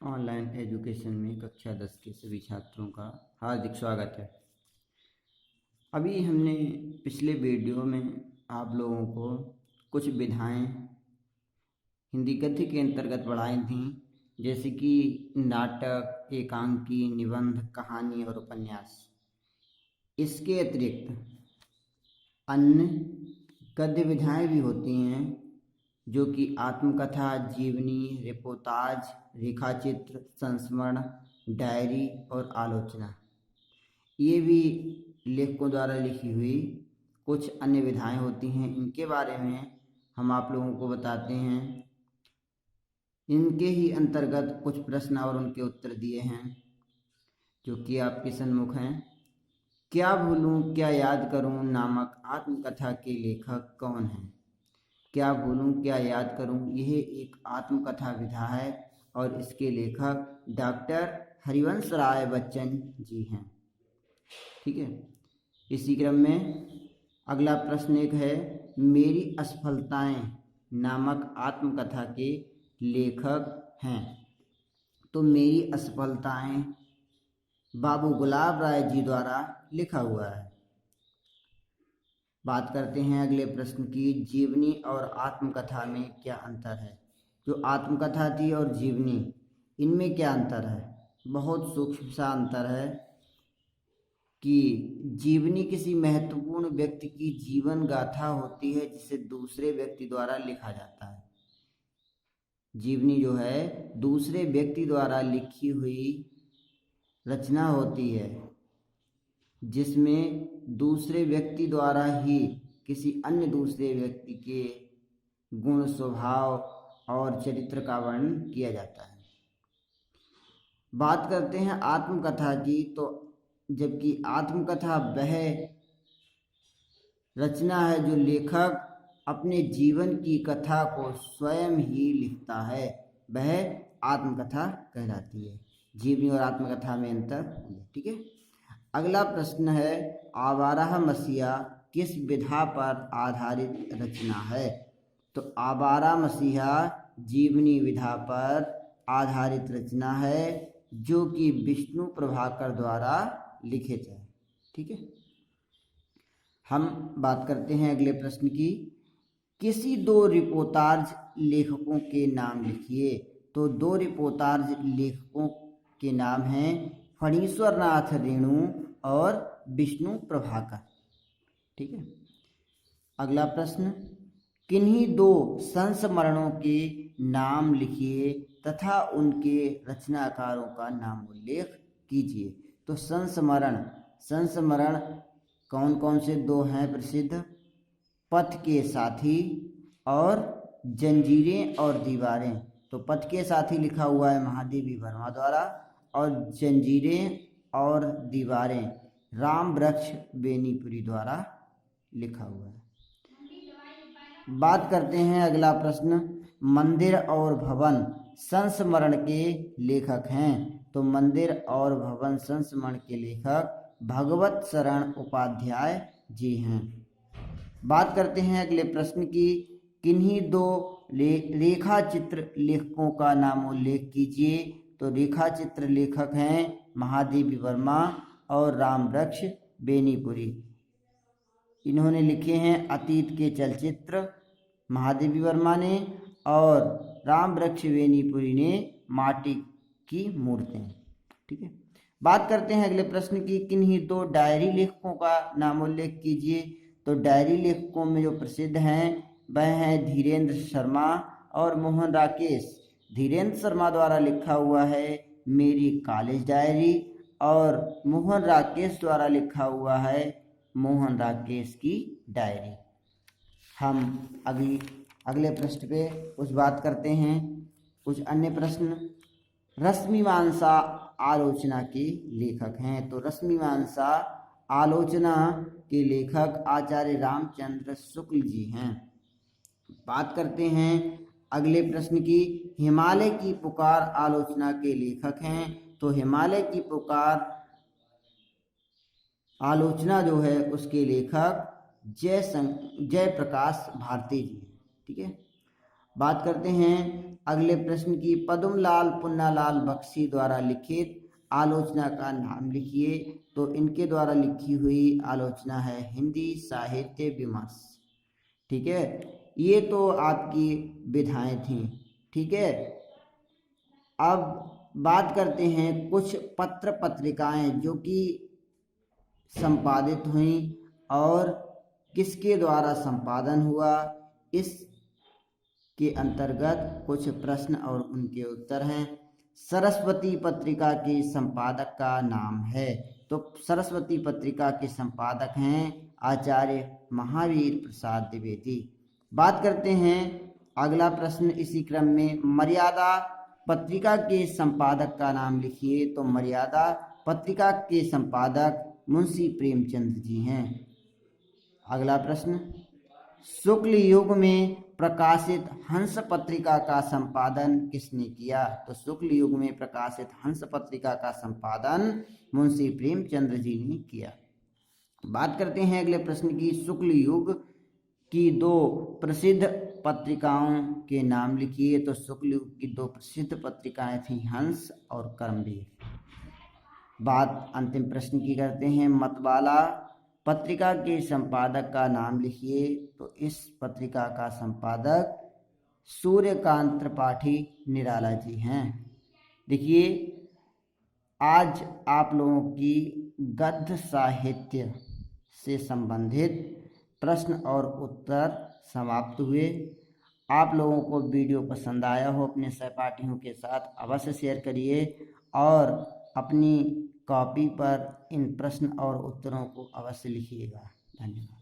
Online education में कक्षा 10 के सभी छात्रों का हार्दिक स्वागत है। अभी हमने पिछले वीडियो में आप लोगों को कुछ विधाएं हिंदी गद्य के अंतर्गत पढ़ाई थी, जैसे कि नाटक, एकांकी, निबंध, कहानी और उपन्यास। इसके अतिरिक्त अन्य गद्य विधाएं भी होती हैं, जो कि आत्मकथा, जीवनी, रिपोर्टाज, रेखाचित्र, संस्मरण, डायरी और आलोचना। ये भी लेखकों द्वारा लिखी हुई कुछ अन्य विधाएं होती हैं। इनके बारे में हम आप लोगों को बताते हैं। इनके ही अंतर्गत कुछ प्रश्न और उनके उत्तर दिए हैं, जो कि आपके सन्मुख हैं। क्या भूलूं क्या याद करूं नामक आत्मकथा के लेखक कौन हैं? क्या भूलूं क्या याद करूं, यह एक आत्मकथा विधा है और इसके लेखक डॉक्टर हरिवंश राय बच्चन जी हैं। ठीक है। इसी क्रम में अगला प्रश्न एक है, मेरी असफलताएं नामक आत्मकथा के लेखक हैं। तो मेरी असफलताएं बाबू गुलाब राय जी द्वारा लिखा हुआ है। बात करते हैं अगले प्रश्न की, जीवनी और आत्मकथा में क्या अंतर है? जो आत्मकथा थी और जीवनी, इनमें क्या अंतर है? बहुत सूक्ष्म सा अंतर है कि जीवनी किसी महत्वपूर्ण व्यक्ति की जीवन गाथा होती है, जिसे दूसरे व्यक्ति द्वारा लिखा जाता है। जीवनी जो है दूसरे व्यक्ति द्वारा लिखी हुई रचना होती है, जिसमें दूसरे व्यक्ति द्वारा ही किसी अन्य दूसरे व्यक्ति के गुण, स्वभाव और चरित्र का वर्णन किया जाता है। बात करते हैं आत्मकथा की, तो जबकि आत्मकथा वह रचना है जो लेखक अपने जीवन की कथा को स्वयं ही लिखता है, वह आत्मकथा कहलाती है। जीवनी और आत्मकथा में अंतर। ठीक है। अगला प्रश्न है, आवारा मसीहा किस विधा पर आधारित रचना है? तो आवारा मसीहा जीवनी विधा पर आधारित रचना है, जो कि विष्णु प्रभाकर द्वारा लिखित है। ठीक है। हम बात करते हैं अगले प्रश्न की, किसी दो रिपोर्टाज लेखकों के नाम लिखिए। तो दो रिपोर्टाज लेखकों के नाम हैं फणीश्वर नाथ रेणु और विष्णु प्रभाकर। ठीक है। अगला प्रश्न, किन्हीं दो संस्मरणों के नाम लिखिए तथा उनके रचनाकारों का नाम उल्लेख कीजिए। तो संस्मरण कौन कौन से दो हैं प्रसिद्ध? पथ के साथी और जंजीरें और दीवारें। तो पथ के साथी लिखा हुआ है महादेवी वर्मा द्वारा, और जंजीरें और दीवारें राम वृक्ष बेनीपुरी द्वारा लिखा हुआ है। बात करते हैं अगला प्रश्न, मंदिर और भवन संस्मरण के लेखक हैं। तो मंदिर और भवन संस्मरण के लेखक भगवत शरण उपाध्याय जी हैं। बात करते हैं अगले प्रश्न की, किन्हीं दो रेखा चित्र लेखकों का नाम उल्लेख कीजिए। तो रेखा चित्र लेखक हैं महादेवी वर्मा और राम वृक्ष बेनीपुरी। इन्होंने लिखे हैं अतीत के चलचित्र महादेवी वर्मा ने, और राम वृक्ष बेनीपुरी ने माटी की मूर्तें। ठीक है। बात करते हैं अगले प्रश्न की, किन्हीं दो डायरी लेखकों का नाम उल्लेख कीजिए। तो डायरी लेखकों में जो प्रसिद्ध हैं वह हैं धीरेन्द्र शर्मा और मोहन राकेश। धीरेन्द्र शर्मा द्वारा लिखा हुआ है मेरी कॉलेज डायरी, और मोहन राकेश द्वारा लिखा हुआ है मोहन राकेश की डायरी। हम अगले प्रश्न पे कुछ बात करते हैं। कुछ अन्य प्रश्न, रश्मिमांसा आलोचना के लेखक हैं। तो रश्मिमांसा आलोचना के लेखक आचार्य रामचंद्र शुक्ल जी हैं। बात करते हैं अगले प्रश्न की, हिमालय की पुकार आलोचना के लेखक हैं। तो हिमालय की पुकार आलोचना जो है उसके लेखक जय प्रकाश भारती जी। ठीक है। बात करते हैं अगले प्रश्न की पद्मलाल पुन्नालाल बख्शी द्वारा लिखित आलोचना का नाम लिखिए। तो इनके द्वारा लिखी हुई आलोचना है हिंदी साहित्य विमर्श। ठीक है, ये तो आपकी विधाएं थी। ठीक है, अब बात करते हैं कुछ पत्र पत्रिकाएं जो कि संपादित हुई और किसके द्वारा संपादन हुआ, इस के अंतर्गत कुछ प्रश्न और उनके उत्तर हैं। सरस्वती पत्रिका के संपादक का नाम है। तो सरस्वती पत्रिका के संपादक हैं आचार्य महावीर प्रसाद द्विवेदी। बात करते हैं अगला प्रश्न इसी क्रम में, मर्यादा पत्रिका के संपादक का नाम लिखिए। तो मर्यादा पत्रिका के संपादक मुंशी प्रेमचंद जी हैं। अगला प्रश्न, शुक्ल युग में प्रकाशित हंस पत्रिका का संपादन किसने किया। तो शुक्ल युग में प्रकाशित हंस पत्रिका का संपादन मुंशी प्रेमचंद जी ने किया। बात करते हैं अगले प्रश्न की, शुक्ल युग की दो प्रसिद्ध पत्रिकाओं के नाम लिखिए। तो शुक्ल युग की दो प्रसिद्ध पत्रिकाएं थी हंस और कर्मवीर। बात अंतिम प्रश्न की करते हैं, मतवाला पत्रिका के संपादक का नाम लिखिए। तो इस पत्रिका का संपादक सूर्यकांत त्रिपाठी निराला जी हैं। देखिए, आज आप लोगों की गद्य साहित्य से संबंधित प्रश्न और उत्तर समाप्त हुए। आप लोगों को वीडियो पसंद आया हो, अपने सहपाठियों के साथ अवश्य शेयर करिए और अपनी कॉपी पर इन प्रश्न और उत्तरों को अवश्य लिखिएगा। धन्यवाद।